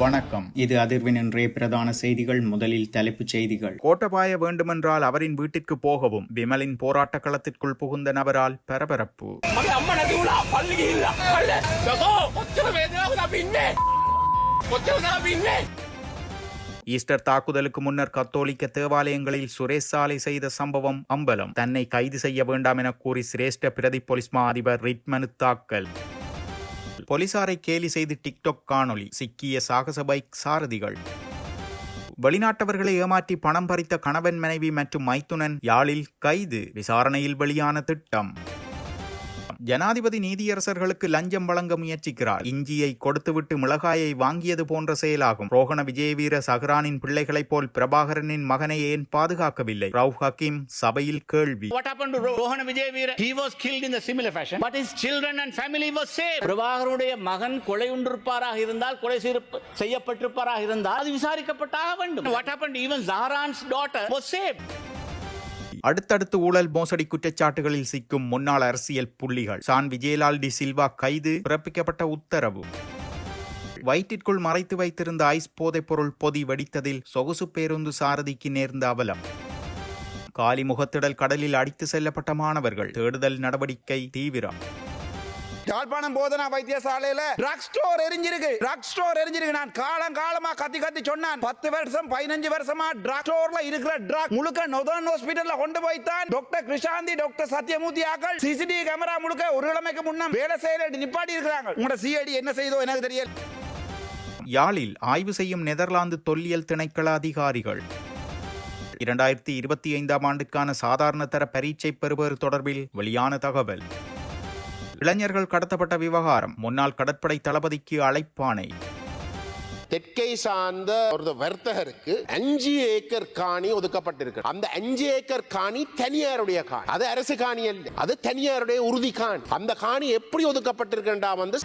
வணக்கம். இது அதிர்வின் இன்றைய பிரதான செய்திகள். முதலில் தலைப்புச் செய்திகள். கோட்டபாய வேண்டுமென்றால் அவரின் வீட்டிற்கு போகவும் விமலின் போராட்ட களத்திற்குள் புகுந்த நபரால் பரபரப்பு. ஈஸ்டர் தாக்குதலுக்கு முன்னர் கத்தோலிக்க தேவாலயங்களில் சுரேஷ் சாலை செய்த சம்பவம் அம்பலம். தன்னை கைது செய்ய வேண்டாம் என கூறி சிரேஷ்ட பிரதி போலீஸ் மா அதிபர் ரிட் மனு தாக்கல். போலீசாரை கேலி செய்து டிக்டாக் காணொலி, சிக்கிய சாகச பைக் சாரதிகள். வெளிநாட்டவர்களை ஏமாற்றி பணம் பறித்த கணவன் மனைவி மற்றும் மைத்துனன் யாழில் கைது, விசாரணையில் வெளியான திட்டம். ஜனாதிபதி நீதியரசர்களுக்கு லஞ்சம் வழங்க முயற்சிக்கிறார். இஞ்சியை கொடுத்துவிட்டு மிளகாயை வாங்கியது போன்ற செயலாகும். ரோஹண விஜயவீர சஹ்ரானின் பிள்ளைகளைப் போல் பிரபாகரனின் மகனை ஏன் பாதுகாக்கவில்லை? ரவுப் ஹக்கீம் சபையில் கேள்வி. What happened to Rohana Vijayveera? He was killed in the similar fashion, but his children and family was saved. பிரபாகரனுடைய மகன் கொலை உண்டிருப்பாராக இருந்தால், கொலை செய்யப்பட்டிருப்பாராக இருந்தால் அது விசாரிக்கப்பட்டாக வேண்டும். What happened? Even Zahran's daughter was saved. அடுத்தடுத்து ஊழல் மோசடி குற்றச்சாட்டுகளில் சிக்கும் முன்னாள் அரசியல் புள்ளிகள். சான் விஜயலால் டி சில்வா கைது, பிறப்பிக்கப்பட்ட உத்தரவு. வயிற்றிற்குள் மறைத்து வைத்திருந்த ஐஸ் போதைப் பொருள் பொதி வெடித்ததில் சொகுசு பேருந்து சாரதிக்கு நேர்ந்த அவலம். காலி முகத்திடல் கடலில் அடித்து செல்லப்பட்ட மாணவர்கள், தேடுதல் நடவடிக்கை தீவிரம். யாழ்ப்பாணம் போதனா வைத்தியசாலையில ட்ரக் ஸ்டோர் எரிஞ்சிருக்கு. நான் காலமா கத்தி சொன்னான். 10 வருஷம் 15 வருஷமா ட்ரக் ஸ்டோர்ல இருக்கிற ட்ரக் முழுக்க நொதர்ன் ஹாஸ்பிடல்ல கொண்டு போய்தான் டாக்டர் கிருஷாந்தி, டாக்டர் சத்யமூர்த்தி ஆக்கள் சிசிடிவி கேமரா முழுக்க ஒரு கிழமைக்கு முன்ன வேலை செய்யல நிப்பாட்டி இருக்கிறாங்க. உங்களோட சிஐடி என்ன செய்தோ எனக்கு தெரியல. யாழில் ஆய்வு செய்யும் நெதர்லாந்து தொல்லியல் திணைக்கள அதிகாரிகள். 2025ஆம் ஆண்டுக்கான சாதாரண தர பரீட்சை பெறுவது தொடர்பில் வெளியான தகவல். இளைஞர்கள் கடத்தப்பட்ட விவகாரம், முன்னாள் கடற்படை தளபதிக்கு அழைப்பானை. தெற்கை சார்ந்த ஒரு வர்த்தகருக்கு 5 ஏக்கர் காணி ஒதுக்கப்பட்டிருக்கு. அந்த 5 ஏக்கர் காணி தனியாருடைய காணி, அது அரசு காணி அல்ல, அது தனியாருடைய உறுதி காணி. அந்த காணி எப்படி ஒதுக்கப்பட்டிருக்கா வந்து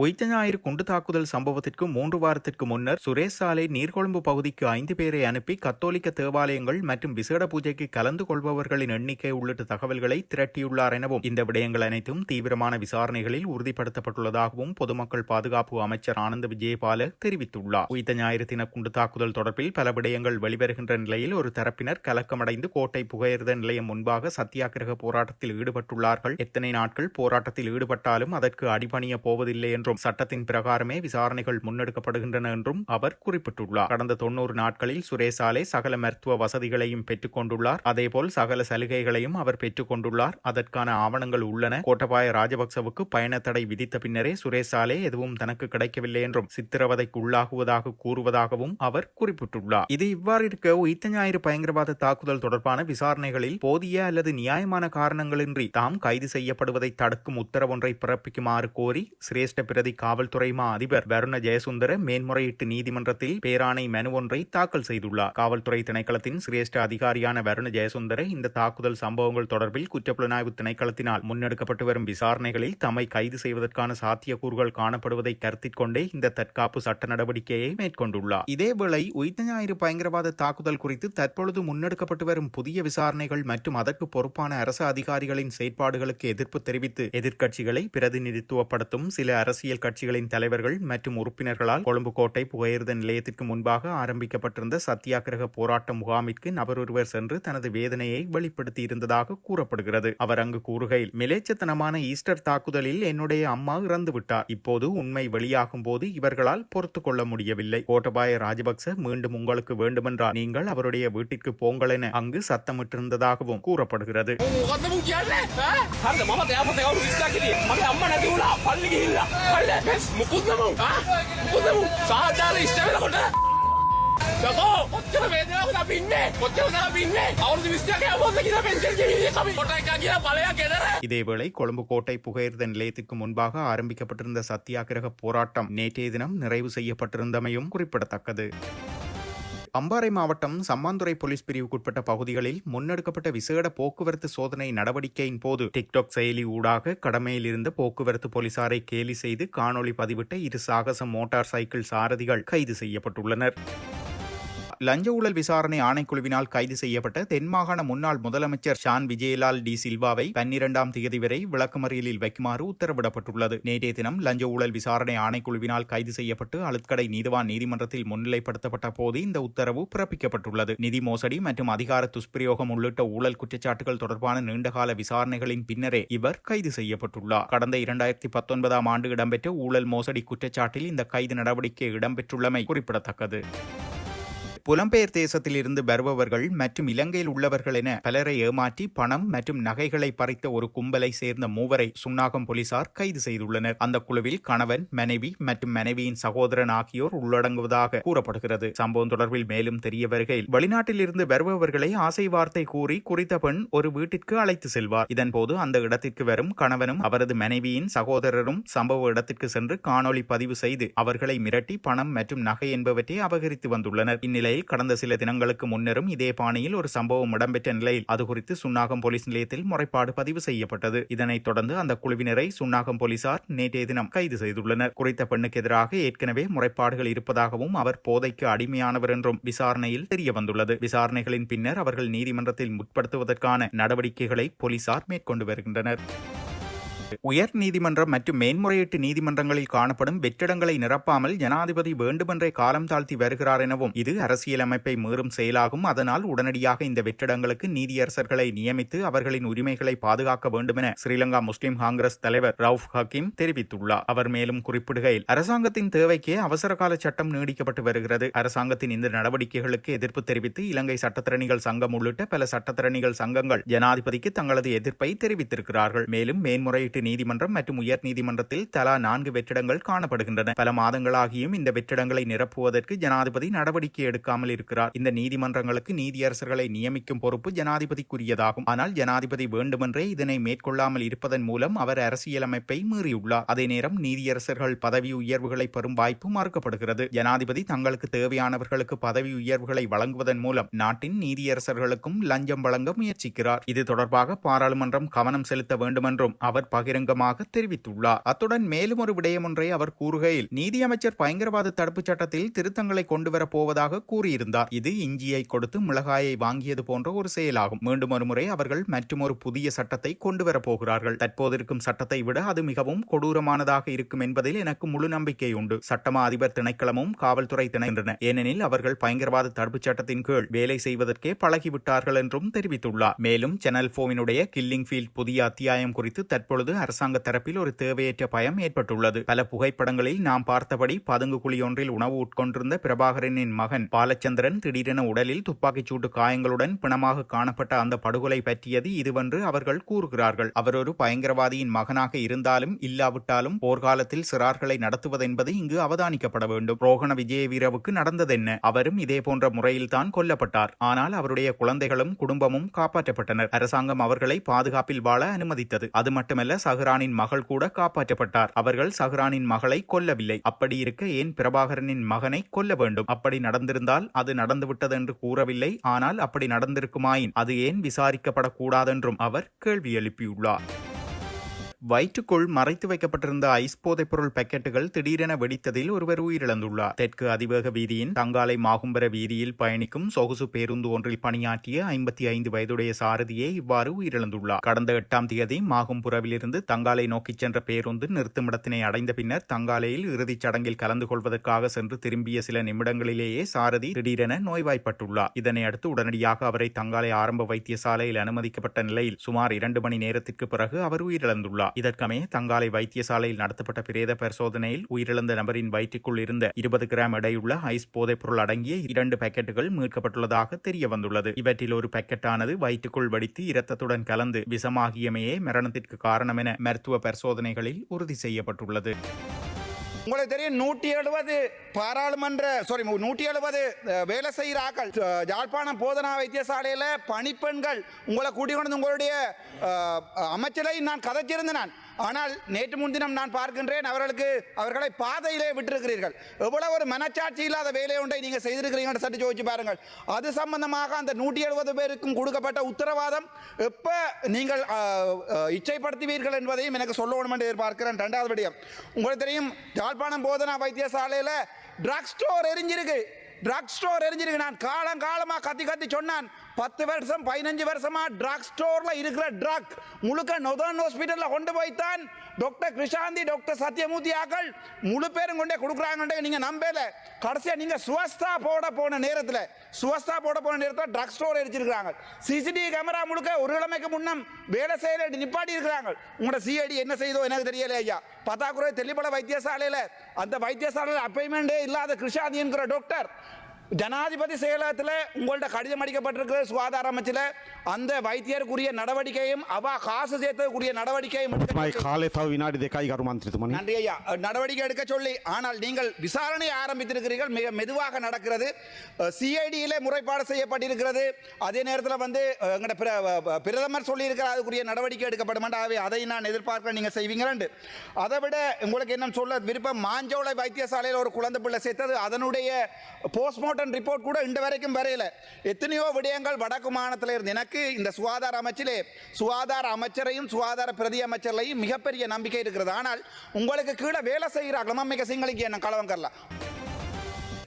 உயிர்த்த ஞாயிறு குண்டு தாக்குதல் சம்பவத்திற்கு 3 வாரத்திற்கு முன்னர் சுரேஷ் சாலை நீர்கொழும்பு பகுதிக்கு 5 பேரை அனுப்பி கத்தோலிக்க தேவாலயங்கள் மற்றும் விசேட பூஜைக்கு கலந்து கொள்பவர்களின் எண்ணிக்கை உள்ளிட்ட தகவல்களை திரட்டியுள்ளார் எனவும், இந்த விடயங்கள் அனைத்தும் தீவிரமான விசாரணைகளில் உறுதிப்படுத்தப்பட்டுள்ளதாகவும் பொதுமக்கள் பாதுகாப்பு அமைச்சர் ஆனந்த விஜயபால தெரிவித்துள்ளார். உயிர்த்த ஞாயிறு தின குண்டு தாக்குதல் தொடர்பில் பல விடயங்கள் வெளிவருகின்ற நிலையில் ஒரு தரப்பினர் கலக்கமடைந்து கோட்டை புகையிரத நிலையம் முன்பாக சத்தியாகிரக போராட்டத்தில் ஈடுபட்டுள்ளார்கள். எத்தனை நாட்கள் போராட்டத்தில் ஈடுபட்டாலும் அதற்கு அடிபணிய போவதில்லை என்றும், சட்டத்தின் பிரகாரமே விசாரணைகள் முன்னெடுக்கப்படுகின்றன என்றும் அவர் குறிப்பிட்டுள்ளார். கடந்த 90 நாட்களில் சுரேசாலே சகல மருத்துவ வசதிகளையும் பெற்றுக் கொண்டுள்ளார். அதேபோல் சகல சலுகைகளையும் அவர் பெற்றுக் கொண்டுள்ளார். அதற்கான ஆவணங்கள் உள்ளன. கோட்டபாய ராஜபக்சவுக்கு பயண தடை விதித்த பின்னரே சுரேசாலே எதுவும் தனக்கு கிடைக்கவில்லை என்றும், சித்திரவதைக்கு உள்ளாகுவதாக கூறுவதாகவும் அவர் குறிப்பிட்டுள்ளார். இது இவ்வாறு இருக்க, உயிர்த்த ஞாயிறு பயங்கரவாத தாக்குதல் தொடர்பான விசாரணைகளில் போதிய அல்லது நியாயமான காரணங்களின்றி தாம் கைது செய்யப்படுவதை தடுக்கும் உத்தரவொன்றை பிறப்பிக்குமாறு கோரி சிரேஷ்ட பிரதி காவல்துறை மா அதிபர் வருண ஜெயசுந்தர மேன்முறையீட்டு நீதிமன்றத்தில் பேராணை மனு ஒன்றை தாக்கல் செய்துள்ளார். காவல்துறை திணைக்களத்தின் சிரேஷ்ட அதிகாரியான வருண ஜெயசுந்தர இந்த தாக்குதல் சம்பவங்கள் தொடர்பில் குற்றப்புலனாய்வு திணைக்களத்தினால் முன்னெடுக்கப்பட்டு வரும் விசாரணைகளில் தம்மை கைது செய்வதற்கான சாத்தியக்கூறுகள் காணப்படுவதை கருத்தில் கொண்டே இந்த தற்காப்பு சட்ட நடவடிக்கையை மேற்கொண்டுள்ளார். இதேவேளை உயிர்த்த ஞாயிறு பயங்கரவாத தாக்குதல் குறித்து தற்பொழுது முன்னெடுக்கப்பட்டு வரும் புதிய விசாரணைகள் மற்றும் அதற்கு பொறுப்பான அரசு அதிகாரிகளின் செயற்பாடுகளுக்கு எதிர்ப்பு தெரிவித்து எதிர்க்கட்சிகளை பிரதிநிதித்துவப்படுத்தும் சில அரசியல் கட்சிகளின் தலைவர்கள் மற்றும் உறுப்பினர்களால் கொழும்பு கோட்டை புகையிரத நிலையத்திற்கு முன்பாக ஆரம்பிக்கப்பட்டிருந்த சத்தியாகிரக போராட்ட முகாமிற்கு நபர் ஒருவர் சென்று தனது வேதனையை வெளிப்படுத்தி இருந்ததாக கூறப்படுகிறது. அவர் அங்கு கூறுகையில், மிலேச்சத்தனமான ஈஸ்டர் தாக்குதலில் என்னுடைய அம்மா இறந்து விட்டார். இப்போது உண்மை வெளியாகும் போது இவர்களால் பொறுத்துக் கொள்ள முடியவில்லை. கோட்டபாய ராஜபக்ச மீண்டும் உங்களுக்கு வேண்டுமென்றால் நீங்கள் அவருடைய வீட்டிற்கு போங்கள் என அங்கு சத்தமிட்டிருந்ததாகவும் கூறப்படுகிறது. இதேவேளை கொழும்பு கோட்டை புகையிரத நிலையத்திற்கு முன்பாக ஆரம்பிக்கப்பட்டிருந்த சத்தியாகிரக போராட்டம் நேற்றைய தினம் நிறைவு செய்யப்பட்டிருந்தமையும் குறிப்பிடத்தக்கது. அம்பாறை மாவட்டம் சம்மாந்துறை போலீஸ் பிரிவுக்குட்பட்ட பகுதிகளில் முன்னெடுக்கப்பட்ட விசேட போக்குவரத்து சோதனை நடவடிக்கையின் போது டிக்டாக் செயலி ஊடாக கடமையில் இருந்த போக்குவரத்து போலீசாரை கேலி செய்து காணொலி பதிவிட்ட 2 சாகச மோட்டார் சைக்கிள் சாரதிகள் கைது செய்யப்பட்டுள்ளனர். லஞ்ச ஊழல் விசாரணை ஆணைக்குழுவினால் கைது செய்யப்பட்ட தென்மாகாண முன்னாள் முதலமைச்சர் ஷான் விஜயலால் டி சில்வாவை 12ஆம் தேதி வரை விளக்கமறியலில் வைக்குமாறு உத்தரவிடப்பட்டுள்ளது. நேற்றைய தினம் லஞ்ச ஊழல் விசாரணை ஆணைக்குழுவினால் கைது செய்யப்பட்டு அழுத்கடை நீதிவான் நீதிமன்றத்தில் முன்னிலைப்படுத்தப்பட்ட போது இந்த உத்தரவு பிறப்பிக்கப்பட்டுள்ளது. நிதி மோசடி மற்றும் அதிகார துஷ்பிரயோகம் உள்ளிட்ட ஊழல் குற்றச்சாட்டுகள் தொடர்பான நீண்டகால விசாரணைகளின் பின்னரே இவர் கைது செய்யப்பட்டுள்ளார். கடந்த 2019ஆம் ஆண்டு இடம்பெற்ற ஊழல் மோசடி குற்றச்சாட்டில் இந்த கைது நடவடிக்கை இடம்பெற்றுள்ளமை குறிப்பிடத்தக்கது. புலம்பெயர் தேசத்தில் இருந்து வருபவர்கள் மற்றும் இலங்கையில் உள்ளவர்கள் என பலரை ஏமாற்றி பணம் மற்றும் நகைகளை பறித்த ஒரு கும்பலை சேர்ந்த 3 சுன்னாகம் போலீசார் கைது செய்துள்ளனர். அந்த குழுவில் கணவன், மனைவி மற்றும் மனைவியின் சகோதரன் ஆகியோர் உள்ளடங்குவதாக கூறப்படுகிறது. சம்பவம் தொடர்பில் மேலும் தெரிய வருகையில், வெளிநாட்டில் இருந்து வருபவர்களை ஆசை வார்த்தை கூறி குறித்த பெண் ஒரு வீட்டிற்கு அழைத்து செல்வார். இதன்போது அந்த இடத்திற்கு வரும் கணவனும் அவரது மனைவியின் சகோதரரும் சம்பவ இடத்திற்கு சென்று காணொலி பதிவு செய்து அவர்களை மிரட்டி பணம் மற்றும் நகை என்பவற்றை அபகரித்து வந்துள்ளனர். இந்நிலையில் கடந்த சில தினங்களுக்கு முன்னரும் இதே பாணியில் ஒரு சம்பவம் இடம்பெற்ற நிலையில் அது குறித்து சுன்னாகம் போலீஸ் நிலையத்தில் முறைப்பாடு பதிவு செய்யப்பட்டது. இதனைத் தொடர்ந்து அந்த குழுவினரை சுன்னாகம் போலீசார் நேற்றைய தினம் கைது செய்துள்ளனர். குறித்த பெண்ணுக்கு எதிராக ஏற்கனவே முறைப்பாடுகள் இருப்பதாகவும் அவர் போதைக்கு அடிமையானவர் என்றும் விசாரணையில் தெரியவந்துள்ளது. விசாரணைகளின் பின்னர் அவர்கள் நீதிமன்றத்தில் முற்படுத்துவதற்கான நடவடிக்கைகளை போலீசார் மேற்கொண்டு வருகின்றனர். உயர் நீதிமன்றம் மற்றும் மேன்முறையீட்டு நீதிமன்றங்களில் காணப்படும் வெற்றிடங்களை நிரப்பாமல் ஜனாதிபதி வேண்டுமென்றே காலம் தாழ்த்தி வருகிறார் எனவும் இது அரசியலமைப்பை மீறும் செயலாகும். அதனால் உடனடியாக இந்த வெற்றிடங்களுக்கு நீதியரசர்களை நியமித்து அவர்களின் உரிமைகளை பாதுகாக்க வேண்டும் என ஸ்ரீலங்கா முஸ்லிம் காங்கிரஸ் தலைவர் ரவுஃப் ஹக்கீம் தெரிவித்துள்ளார். அவர் மேலும் குறிப்பிடுகையில், அரசாங்கத்தின் தேவைக்கே அவசரகால சட்டம் நீடிக்கப்பட்டு வருகிறது. அரசாங்கத்தின் இந்த நடவடிக்கைகளுக்கு எதிர்ப்பு தெரிவித்து இலங்கை சட்டத்திறனிகள் சங்கம் உள்ளிட்ட பல சட்டத்திறனிகள் சங்கங்கள் ஜனாதிபதிக்கு தங்களது எதிர்ப்பை தெரிவித்திருக்கிறார்கள். மேலும் மேன்முறையீட்டு நீதிமன்றம் மற்றும் உயர் நீதிமன்றத்தில் தலா 4 வெற்றிடங்கள் காணப்படுகின்றன. பல மாதங்களாகியும் இந்த வெற்றிடங்களை நிரப்புவதற்கு ஜனாதிபதி நடவடிக்கை எடுக்காமல் இருக்கிறார். இந்த நீதிமன்றங்களுக்கு நீதியரசர்களை நியமிக்கும் பொறுப்பு ஜனாதிபதிக்குரியதாகும். ஆனால் ஜனாதிபதி வேண்டுமென்றே இதனை மேற்கொள்ளாமல் இருப்பதன் மூலம் அவர் அரசியலமைப்பை மீறியுள்ளார். அதே நேரம் நீதியரசர்கள் பதவி உயர்வுகளை பெறும் வாய்ப்பு மறுக்கப்படுகிறது. ஜனாதிபதி தங்களுக்கு தேவையானவர்களுக்கு பதவி உயர்வுகளை வழங்குவதன் மூலம் நாட்டின் நீதியரசர்களுக்கும் லஞ்சம் வழங்க முயற்சிக்கிறார். இது தொடர்பாக பாராளுமன்றம் கவனம் செலுத்த வேண்டும் என்றும் அவர் பகிரங்கமாக தெரிவித்துள்ளார். அத்துடன் மேலும் ஒரு விடயம் ஒன்றை அவர் கூறுகையில், நீதியமைச்சர் பயங்கரவாத தடுப்பு சட்டத்தில் திருத்தங்களை கொண்டுவரப் போவதாக கூறியிருந்தார். இது இஞ்சியை கொடுத்து மிளகாயை வாங்கியது போன்ற ஒரு செயலாகும். மீண்டும் ஒரு முறை அவர்கள் மற்றொரு புதிய சட்டத்தை கொண்டுவரப் போகிறார்கள். தற்போது இருக்கும் சட்டத்தை விட அது மிகவும் கொடூரமானதாக இருக்கும் என்பதில் எனக்கு முழு நம்பிக்கை உண்டு. சட்டமா அதிபர் திணைக்களமும் காவல்துறை திணைக்கின்றன. ஏனெனில் அவர்கள் பயங்கரவாத தடுப்பு சட்டத்தின் கீழ் வேலை செய்வதற்கே பழகிவிட்டார்கள் என்றும் தெரிவித்துள்ளார். மேலும் சேனல் 4 கில்லிங் ஃபீல்ட் புதிய அத்தியாயம் குறித்து தற்பொழுது அரசாங்க தரப்பில் ஒரு தேவையற்ற பயம் ஏற்பட்டுள்ளது. பல புகைப்படங்களில் நாம் பார்த்தபடி பதுங்கு குழி ஒன்றில் உணவு உட்கொண்டிருந்த பிரபாகரனின் மகன் பாலச்சந்திரன் திடீரென உடலில் துப்பாக்கிச்சூட்டு காயங்களுடன் பிணமாக காணப்பட்ட அந்த படுகொலை பற்றியது இதுவென்று அவர்கள் கூறுகிறார்கள். அவர் ஒரு பயங்கரவாதியின் மகனாக இருந்தாலும் இல்லாவிட்டாலும் போர்க்காலத்தில் சிறார்களை நடத்துவதென்பது இங்கு அவதானிக்கப்பட வேண்டும். ரோகண விஜயவீரவுக்கு நடந்ததென்ன? அவரும் இதே போன்ற முறையில்தான் கொல்லப்பட்டார். ஆனால் அவருடைய குழந்தைகளும் குடும்பமும் காப்பாற்றப்பட்டனர். அரசாங்கம் அவர்களை பாதுகாப்பில் வாழ அனுமதித்தது. அது மட்டுமல்ல, சஹ்ரானின் மகள் கூட காப்பாற்றப்பட்டார். அவர்கள் சஹ்ரானின் மகளை கொல்லவில்லை. அப்படி இருக்க ஏன் பிரபாகரனின் மகனை கொல்ல வேண்டும்? அப்படி நடந்திருந்தால் அது நடந்துவிட்டது என்று கூறவில்லை. ஆனால் அப்படி நடந்திருக்குமாயின் அது ஏன் விசாரிக்கப்படக்கூடாதென்றும் அவர் கேள்வி எழுப்பியுள்ளார். வயிற்றுக்குள் மறைத்து வைக்கப்பட்டிருந்த ஐஸ் போதைப் பொருள் பாக்கெட்டுகள் திடீரென வெடித்ததில் ஒருவர் உயிரிழந்துள்ளார். தெற்கு அதிவேக வீதியின் தங்காலை மாகும்பர வீதியில் பயணிக்கும் சொகுசு பேருந்து ஒன்றில் பணியாற்றிய 55 வயதுடைய சாரதியே இவ்வாறு உயிரிழந்துள்ளார். கடந்த 8ஆம் தேதி மாகும்புரவிலிருந்து தங்காலை நோக்கிச் சென்ற பேருந்து நிறுத்துமிடத்தினை அடைந்த பின்னர் தங்காலையில் இறுதிச் சடங்கில் கலந்து கொள்வதற்காக சென்று திரும்பிய சில நிமிடங்களிலேயே சாரதி திடீரென நோய்வாய்ப்பட்டுள்ளார். இதனை அடுத்து உடனடியாக அவரை தங்காலை ஆரம்ப வைத்தியசாலையில் அனுமதிக்கப்பட்ட நிலையில் சுமார் 2 மணி நேரத்திற்கு பிறகு அவர் உயிரிழந்துள்ளார். இதற்கமைய தங்காலை வைத்தியசாலையில் நடத்தப்பட்ட பிரேத பரிசோதனையில் உயிரிழந்த நபரின் வயிற்றுக்குள் இருந்த 20 கிராம் எடையுள்ள ஐஸ் போதைப் பொருள் அடங்கிய 2 பாக்கெட்டுகள் மீட்கப்பட்டுள்ளதாக தெரிய வந்துள்ளது. இவற்றில் ஒரு பாக்கெட்டானது வயிற்றுக்குள் வெடித்து இரத்தத்துடன் கலந்து விஷமாகியமையே மரணத்திற்கு காரணம் என மருத்துவ பரிசோதனைகளில் உறுதி செய்யப்பட்டுள்ளது. உங்களுக்கு தெரியும் 170 பாராளுமன்ற 170 வேலை செய்கிற ஆக்கள் யாழ்ப்பாணம் போதனா வைத்தியசாலையில் பணிப்பெண்கள் உங்களை கூட்டிக் கொண்டு உங்களுடைய அமைச்சரை நான் கதைச்சிருந்தேன். ஆனால் நேற்று முன்தினம் நான் பார்க்கின்றேன் அவர்களை பாதையிலே விட்டிருக்கிறீர்கள். எவ்வளவு ஒரு மனச்சாட்சி இல்லாத வேலை ஒன்றை நீங்கள் செய்திருக்கிறீங்க சற்று யோசிச்சு பாருங்கள். அது சம்பந்தமாக அந்த 170 பேருக்கும் கொடுக்கப்பட்ட உத்தரவாதம் எப்ப நீங்கள் இச்சைப்படுத்துவீர்கள் என்பதையும் எனக்கு சொல்லணும் என்று எதிர்பார்க்கிறேன். 2வது விடயம், உங்களுக்கு தெரியும் யாழ்ப்பாணம் போதனா வைத்தியசாலையில் ட்ரக் ஸ்டோர் எரிஞ்சிருக்கு. ட்ரக் ஸ்டோர் எரிஞ்சிருக்கு. நான் காலமா கத்தி சொன்னான். 10 வருஷம் 15 வருஷமா ட்ரக் ஸ்டோர்ல இருக்கிற ட்ரக் முழுக்க நொதர்ன் ஹாஸ்பிட்டல்ல கொண்டு போய்த்தான் டாக்டர் கிருஷாந்தி, டாக்டர் சத்யமூர்த்தி ஆக்கள் முழு பேரும் கொண்டே கொடுக்குறாங்க. நீங்க நம்பல. கடைசியா நீங்க சுவஸ்தா போட போன நேரத்தில் ட்ரக் ஸ்டோர் எரிச்சிருக்காங்க. சிசிடிவி கேமரா முழுக்க ஒரு கிழமைக்கு முன்னம் வேலை செய்யல நிப்பாட்டி இருக்கிறாங்க. உங்களோட சிஐடி என்ன செய்தோ எனக்கு தெரியல ஐயா. பத்தாக்குறை தெல்லிப்பட வைத்தியசாலையில் அந்த வைத்தியசாலையில் அப்பாயின்மெண்டே இல்லாத கிருஷாந்தி என்கிற டாக்டர் ஜனாதிபதி செயலகத்தில் உங்கள்ட்ட கடிதம் அடிக்கப்பட்டிருக்கிற சுகாதார அமைச்சில் அந்த வைத்தியருக்குரிய நடவடிக்கையும் அவ காசு சேர்த்ததுக்குரிய நடவடிக்கையும் நன்றி ஐயா, நடவடிக்கை எடுக்க சொல்லி. ஆனால் நீங்கள் விசாரணை ஆரம்பித்திருக்கிறீர்கள், மிக மெதுவாக நடக்கிறது. சிஐடியிலே முறைப்பாடு செய்யப்பட்டிருக்கிறது. அதே நேரத்தில் வந்து பிரதமர் சொல்லியிருக்கிறார் அதுக்குரிய நடவடிக்கை எடுக்கப்படும். அதை நான் எதிர்பார்க்க நீங்கள் செய்வீங்க. அதை விட உங்களுக்கு என்ன சொல்ல விருப்பம், மாஞ்சோலை வைத்தியசாலையில் ஒரு குழந்தை பிள்ளை சேர்த்தது, அதனுடைய போஸ்ட்மார்ட்டம் ரிப்போர்ட் கூட இன்று வரைக்கும் வரையில. எத்தனையோ விடயங்கள் வடக்கு மாநிலத்தில் இருந்து எனக்கு இந்த சுகாதார அமைச்சிலே சுகாதார அமைச்சரையும் சுகாதார பிரதி அமைச்சரையும் மிகப்பெரிய நம்பிக்கை இருக்கிறது. ஆனால் உங்களுக்கு கீழே வேலை செய்கிறார்கள் மிக சிங்களுக்கு என்ன களவங்கர்ல.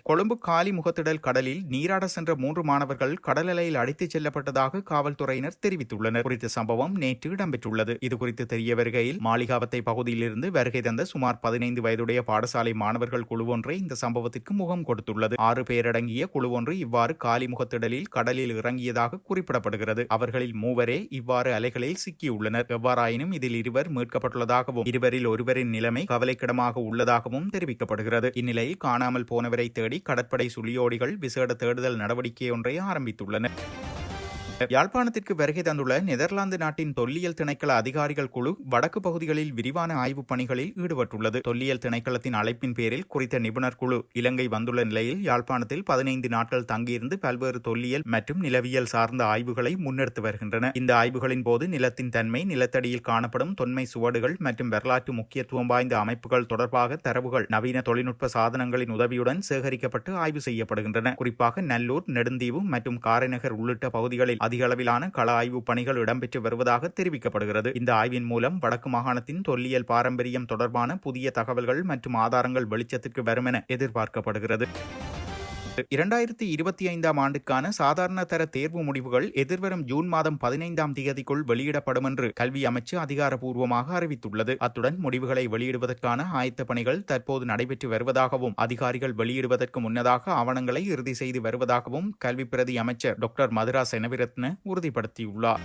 கொழும்பு காலி முகத்திடல் கடலில் நீராட சென்ற 3 மாணவர்கள் கடல் அலையில் அடித்துச் செல்லப்பட்டதாக காவல்துறையினர் தெரிவித்துள்ளனர். குறித்த சம்பவம் நேற்று இடம்பெற்றுள்ளது. இதுகுறித்து தெரிய வருகையில் மாளிகாவத்தை பகுதியிலிருந்து வருகை தந்த சுமார் 15 வயதுடைய பாடசாலை மாணவர்கள் குழு ஒன்றை இந்த சம்பவத்திற்கு முகம் கொடுத்துள்ளது. 6 பேரடங்கிய குழு ஒன்று இவ்வாறு காலி முகத்திடலில் கடலில் இறங்கியதாக குறிப்பிடப்படுகிறது. அவர்களில் 3 இவ்வாறு அலைகளில் சிக்கியுள்ளனர். எவ்வாறாயினும் இதில் 2 மீட்கப்பட்டுள்ளதாகவும் இருவரில் ஒருவரின் நிலைமை கவலைக்கிடமாக உள்ளதாகவும் தெரிவிக்கப்படுகிறது. இந்நிலையில் காணாமல் போனவரை தேடி கடற்படை சுழியோடிகள் விசேட தேடுதல் நடவடிக்கை ஒன்றை ஆரம்பித்துள்ளனர். யாழ்ப்பாணத்திற்கு வருகை தந்துள்ள நெதர்லாந்து நாட்டின் தொல்லியல் திணைக்கள அதிகாரிகள் குழு வடக்கு பகுதிகளில் விரிவான ஆய்வுப் பணிகளில் ஈடுபட்டுள்ளது. தொல்லியல் திணைக்களத்தின் அழைப்பின் பேரில் குறித்த நிபுணர் குழு இலங்கை வந்துள்ள நிலையில் யாழ்ப்பாணத்தில் 15 நாட்கள் தங்கியிருந்து பல்வேறு தொல்லியல் மற்றும் நிலவியல் சார்ந்த ஆய்வுகளை முன்னெடுத்து வருகின்றன. இந்த ஆய்வுகளின் போது நிலத்தின் தன்மை, நிலத்தடியில் காணப்படும் தொன்மை சுவடுகள் மற்றும் வரலாற்று முக்கியத்துவம் வாய்ந்த அமைப்புகள் தொடர்பாக தரவுகள் நவீன தொழில்நுட்ப சாதனங்களின் உதவியுடன் சேகரிக்கப்பட்டு ஆய்வு செய்யப்படுகின்றன. குறிப்பாக நல்லூர், நெடுந்தீவு மற்றும் காரைநகர் உள்ளிட்ட பகுதிகளில் அதிக அளவிலான கள ஆய்வு பணிகள் இடம்பெற்று வருவதாக தெரிவிக்கப்படுகிறது. இந்த ஆய்வின் மூலம் வடக்கு மாகாணத்தின் தொல்லியல் பாரம்பரியம் தொடர்பான புதிய தகவல்கள் மற்றும் ஆதாரங்கள் வெளிச்சத்திற்கு வரும் என எதிர்பார்க்கப்படுகிறது. 2025ஆம் ஆண்டுக்கான சாதாரண தர தேர்வு முடிவுகள் எதிர்வரும் ஜூன் மாதம் 15ஆம் தேதிக்குள் வெளியிடப்படும் என்று கல்வி அமைச்சு அதிகாரப்பூர்வமாக அறிவித்துள்ளது. அத்துடன் முடிவுகளை வெளியிடுவதற்கான ஆயத்த பணிகள் தற்போது நடைபெற்று வருவதாகவும் அதிகாரிகள் வெளியிடுவதற்கு முன்னதாக ஆவணங்களை இறுதி செய்து வருவதாகவும் கல்வி பிரதி அமைச்சர் டாக்டர் மதுரா செனவிரத்ன உறுதிப்படுத்தியுள்ளார்.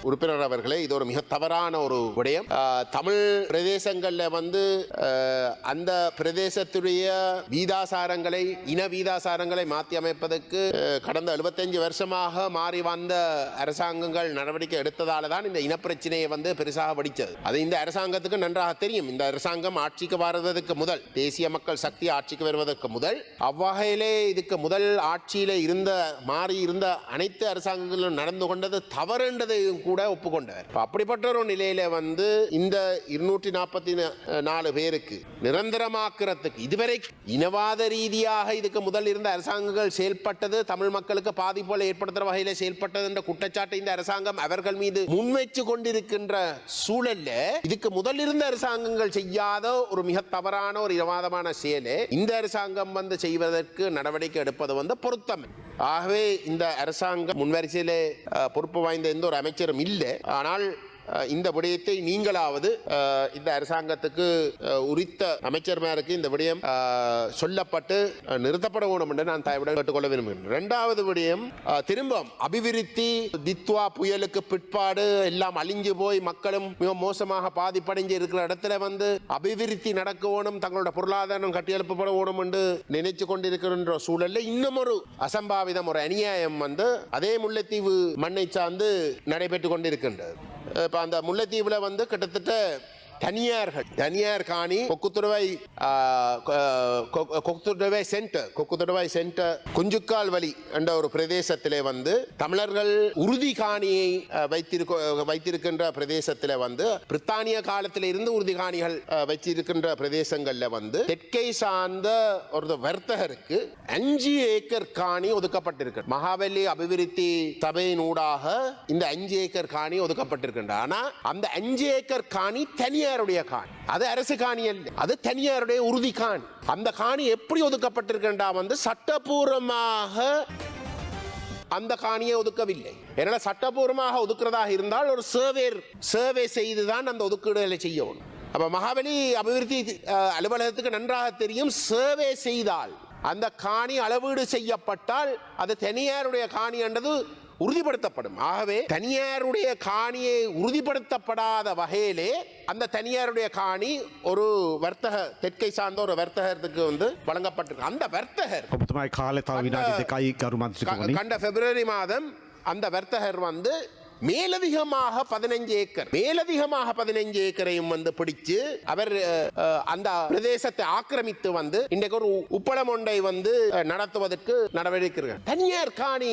உறுப்பினர் அவர்களே, இது ஒரு மிக தவறான ஒரு விடயம். தமிழ் பிரதேசங்களில் வந்து அந்த பிரதேசத்துடைய வீதாசாரங்களை, இன வீதாசாரங்களை மாற்றி அமைப்பதற்கு கடந்த 75 வருஷமாக மாறி வந்த அரசாங்கங்கள் நடவடிக்கை எடுத்ததால தான் இந்த இனப்பிரச்சனையை வந்து பெருசாக வடித்தது. அது இந்த அரசாங்கத்துக்கு நன்றாக தெரியும். இந்த அரசாங்கம் ஆட்சிக்கு வருவதற்கு முதல், தேசிய மக்கள் சக்தி ஆட்சிக்கு வருவதற்கு முதல், அவ்வகையிலே இதுக்கு முதல் ஆட்சியில மாறி இருந்த அனைத்து அரசாங்கங்களும் நடந்து கொண்டது தவறுன்றதையும் கூட ஒப்புக்கொண்டார். அப்படிப்பட்ட ஒரு நிலையில வந்து இந்த 244 பேருக்கு நிரந்தரமாக்குறதுக்கு இதுவரை இனவாத ரீதியாக இதுக்கு முதல் இருந்த அரசாங்கங்கள் செயல்பட்டது தமிழ் மக்களுக்கு பாதிப்புகளை ஏற்படுத்துற வகையில செயல்பட்டது என்ற குற்றச்சாட்டை இந்த அரசாங்கம் அவர்கள் மீது முன்வைச்சு கொண்டிருக்கின்ற சூழல்ல இதுக்கு முதல் இருந்த அரசாங்கங்கள் செய்யாத ஒரு மிக தவறான ஒரு இனவாதமான செயலை இந்த அரசாங்கம் வந்து செய்வதற்கு நடவடிக்கை எடுப்பது வந்து பொருத்தம். ஆகவே இந்த அரசாங்கம் முன்வரிசையிலே பொறுப்பு வாய்ந்த எந்த ஒரு அமைச்சரும் இல்லை. ஆனால் இந்த விடயத்தை நீங்களாவது இந்த அரசாங்கத்துக்கு உரித்த அமைச்சர்மாருக்கு இந்த விடயம் சொல்லப்பட்டு நிறுத்தப்பட வேண்டும் என்று நான் தாய்விடம் கேட்டுக்கொள்ள விரும்புகிறேன். 2வது விடயம், திரும்ப அபிவிருத்தி தித்வா புயலுக்கு பிற்பாடு எல்லாம் அழிஞ்சு போய் மக்களும் மிக மோசமாக பாதிப்படைஞ்சு இருக்கிற இடத்துல வந்து அபிவிருத்தி நடக்க வேணும், தங்களோட பொருளாதாரம் கட்டியெழுப்பப்பட வேணும் என்று நினைச்சு கொண்டிருக்கின்ற சூழல்ல இன்னும் ஒரு அசம்பாவிதம், ஒரு அநியாயம் வந்து அதே முல்லைத்தீவு மண்ணை சார்ந்து நடைபெற்று கொண்டிருக்கின்றது. இப்போ அந்த முல்லைத்தீவில் வந்து கிட்டத்தட்ட தனியார் காணி கொக்குத்துடவாய் சென்டர் குஞ்சுக்கால் வழி என்ற ஒரு பிரதேசத்திலே வந்து தமிழர்கள் உறுதி காணியை வைத்திருக்கின்ற பிரதேசத்தில் வந்து பிரித்தானிய காலத்தில் இருந்து உறுதி காணிகள் வைத்திருக்கின்ற பிரதேசங்கள்ல வந்து தெற்கை சார்ந்த ஒரு வர்த்தகருக்கு 5 ஏக்கர் காணி ஒதுக்கப்பட்டிருக்கு. மகாவலி அபிவிருத்தி சபையின் ஊடாக இந்த 5 ஏக்கர் காணி ஒதுக்கப்பட்டிருக்கின்ற. ஆனா அந்த 5 ஏக்கர் காணி தனியார் தனியாருடைய காணி, அது அரசு காணி அல்ல, அது தனியாருடைய உறுதி காணி. அந்த காணி எப்படி ஒதுக்கப்பட்டிருக்கின்றா வந்து சட்டபூர்வமாக அந்த காணியை ஒதுக்கவில்லை. ஏன்னா சட்டபூர்வமாக ஒதுக்குறதாக இருந்தால் ஒரு சர்வே செய்துதான் அந்த ஒதுக்கீடுகளை செய்யணும். அப்ப மகாபலி அபிவிருத்தி அலுவலகத்துக்கு நன்றாக தெரியும், சர்வே செய்தால் அந்த காணி அளவீடு செய்யப்பட்டால் அது தனியாருடைய காணி என்றது உறுதிப்படுத்தப்படும். ஆகவே தனியாருடைய காணியை உறுதிப்படுத்தப்படாத வகையிலே அந்த தனியாருடைய காணி ஒரு வர்த்தக தெற்கை சார்ந்த ஒரு வர்த்தகத்துக்கு வந்து வழங்கப்பட்டிருக்கு. அந்த வர்த்தகர் கண்ட பிப்ரவரி மாதம் அந்த வர்த்தகர் வந்து மேலதிகமாக 15 ஏக்கரையும் வந்து பிடிச்சு அவர் அந்த பிரதேசத்தை ஆக்கிரமித்து வந்து இன்றைக்கு ஒரு உப்பளம் ஒன்றை வந்து நடத்துவதற்கு நடவடிக்கை. தனியார் காணி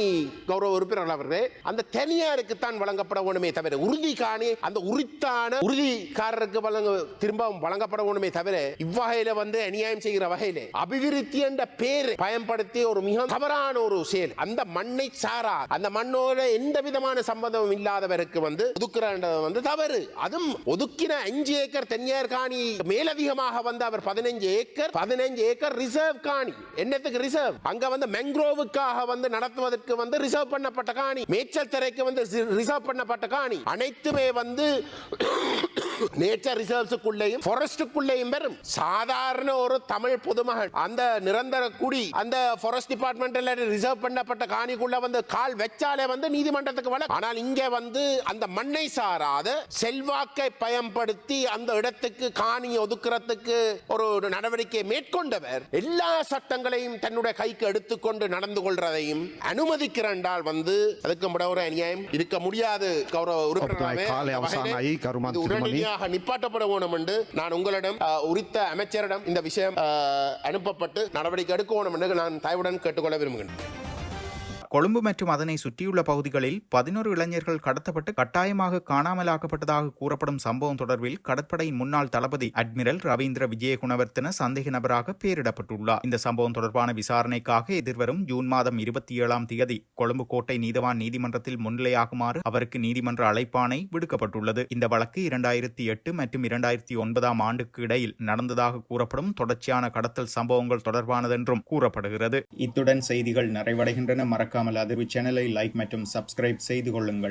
கௌரவ உறுப்பினர் அவர்களே, அந்த தனியாருக்கு தான் வழங்கப்பட வேண்டுமே தவிர உறுதி காணி அந்த உரித்தான உறுதிக்காரருக்கு திரும்பவும் வழங்கப்பட வேண்டுமே தவிர இவ்வகையில வந்து அநியாயம் செய்கிற வகையிலே அபிவிருத்தி என்ற பேர் பயன்படுத்தி ஒரு மிக தவறான ஒரு செயல். அந்த மண்ணை சாரா அந்த மண்ணோட எந்த விதமான சம்பந்தம் இல்லாதவருக்கு வந்து ஒதுக்குறது வந்து தவறு. அதுவும் ஒதுக்கின 5 ஏக்கர் தனியார் காணி மேலதிகமாக வந்து அவர் 15 ஏக்கர் ரிசர்வ் காணி. என்னத்துக்கு ரிசர்வ்? அங்க வந்து மேங்க்ரோவுக்காக வந்து நடத்துவதற்கு வந்து ரிசர்வ் பண்ணப்பட்ட காணி, மேய்ச்சல் தரைக்கு வந்து ரிசர்வ் பண்ணப்பட்ட காணி அனைத்துமே வந்து நேச்சர் ரிசர்வ்ஸுக்குள்ளேயும் ஃபாரஸ்டுக்குள்ளேயும் வரும். சாதாரண ஒரு தமிழ் பொதுமகன் அந்த நிரந்தர குடி அந்த ஃபாரஸ்ட் டிபார்ட்மெண்ட்ல ரிசர்வ் பண்ணப்பட்ட காணிக்குள்ள வந்து கால் வச்சாலே வந்து நீதிமன்றத்துக்கு வழக்கு. ஆனால் இங்க வந்து அந்த மண்ணை சாராத செல்வாக்கை பயன்படுத்தி அந்த இடத்துக்கு காணி ஒதுக்குறதுக்கு ஒரு நடவடிக்கை மேற்கொண்டவர் எல்லா சட்டங்களையும் தன்னுடைய கைக்கு எடுத்துக்கொண்டு நடந்து கொள்றதையும் அனுமதிக்கிறால் வந்து அதுக்கு ஒரு அநியாயம் இருக்க முடியாது. கௌரவ உறுப்பினராகவே உடனடியாக நிப்பாட்டப்பட வேண்டும் என்று நான் உங்களிடம் உரித்த அமைச்சரிடம் இந்த விஷயம் அனுப்பப்பட்டு நடவடிக்கை எடுக்க வேண்டும் என்று நான் தயவுடன் கேட்டுக்கொள்ள விரும்புகிறேன். கொழும்பு மற்றும் அதனை சுற்றியுள்ள பகுதிகளில் 11 இளைஞர்கள் கடத்தப்பட்டு கட்டாயமாக காணாமலாக்கப்பட்டதாக கூறப்படும் சம்பவம் தொடர்பில் கடற்படையின் முன்னாள் தளபதி அட்மிரல் ரவீந்திர விஜயகுணவர்த்தன சந்தேக நபராக பெயரிடப்பட்டுள்ளார். இந்த சம்பவம் தொடர்பான விசாரணைக்காக எதிர்வரும் ஜூன் மாதம் 27ஆம் தேதி கொழும்பு கோட்டை நீதவான் நீதிமன்றத்தில் முன்னிலையாகுமாறு அவருக்கு நீதிமன்ற அழைப்பாணை விடுக்கப்பட்டுள்ளது. இந்த வழக்கு 2008 மற்றும் 2009ஆம் ஆண்டுக்கு இடையில் நடந்ததாக கூறப்படும் தொடர்ச்சியான கடத்தல் சம்பவங்கள் தொடர்பானதென்றும் கூறப்படுகிறது. இத்துடன் செய்திகள் நிறைவடைகின்றன. மறக்காமல் அதிர்வு சேனலை லைக் மற்றும் சப்ஸ்கிரைப் செய்து கொள்ளுங்கள்.